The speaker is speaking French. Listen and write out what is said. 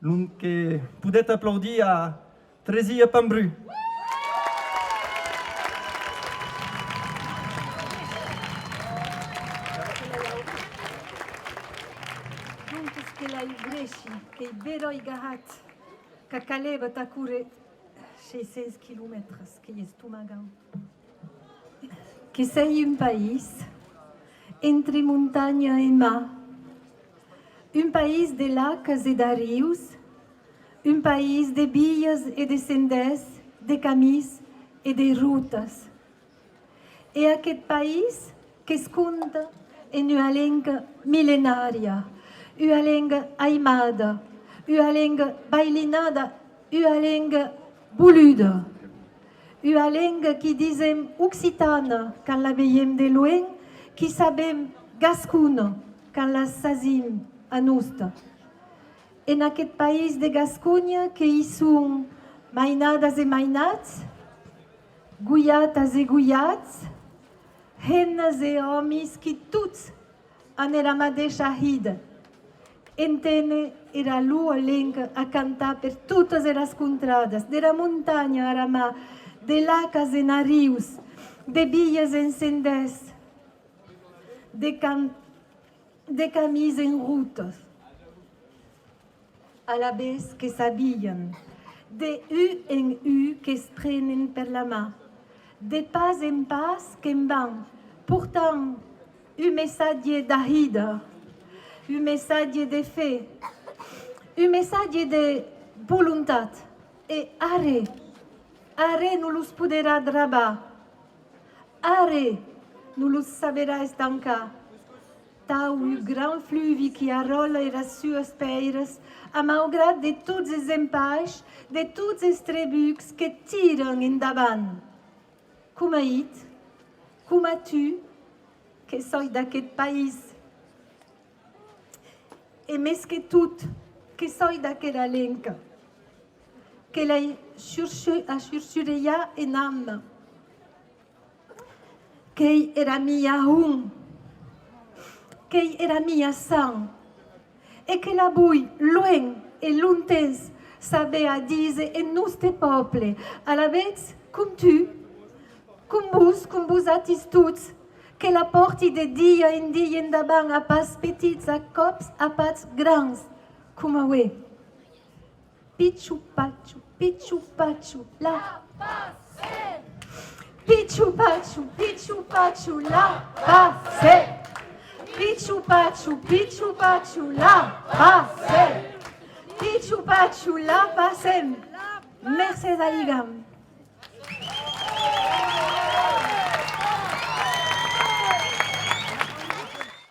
Donc, peut-être applaudir à Trésia Pambru. Juntos que la ibreci, que i vero i gahat, que caleva ta cure 600 kilomètres, que és Tumagan. Que sei un país entre muntanya e mar, un país de lacs e de rius, un país de vies e de senders, de camins e de rutes. E aquest país que es conta en una lenga mil·lenària, una lenga aimada, una lenga bailinada, una lenga boluda, una lenga que disem occitana quan la veiem de lluny, que sabem gascuna quan la sentim a nostra. En aquest país de Gascunha que hi són mainades e mainats, guiates e guiats, hennes e homes que tots han la mateixa vida. Entenen era lua lenga a cantar per totes les contrades, de la muntanya a la mar, de lacs en rius, de vies en senders, de camins en rutes. A la vez que s'habillent, de U en U que es prenen per la mà, de pas en pas que en van, portant un missatge d'arrida, un missatge de fe, un missatge de voluntat. E are non los podrà drabar, are non los sabrà estancar. Tau un gran fluvi que arrola les sues peires, a malgrat de tots els empais, de tots els trebucs que tiren endavant. Com a it, com a tu, que soi d'aquest país. E més que tot, que soi d'aquella lenca, que la xurxureia en âme, que era mia un, que era mia sang, e que la vull loin e lontens saber a dire en nostre poble, a la vez com tu, com vos atis tots, que la porti de dia en dia endavant a pas petits, a cops, a pas grans, com a we. Pichu pachu, la passe. Pichu pachu, la passe. Pichu pachu, la passe. Pichu pachu, la passe. Merci, Aligam.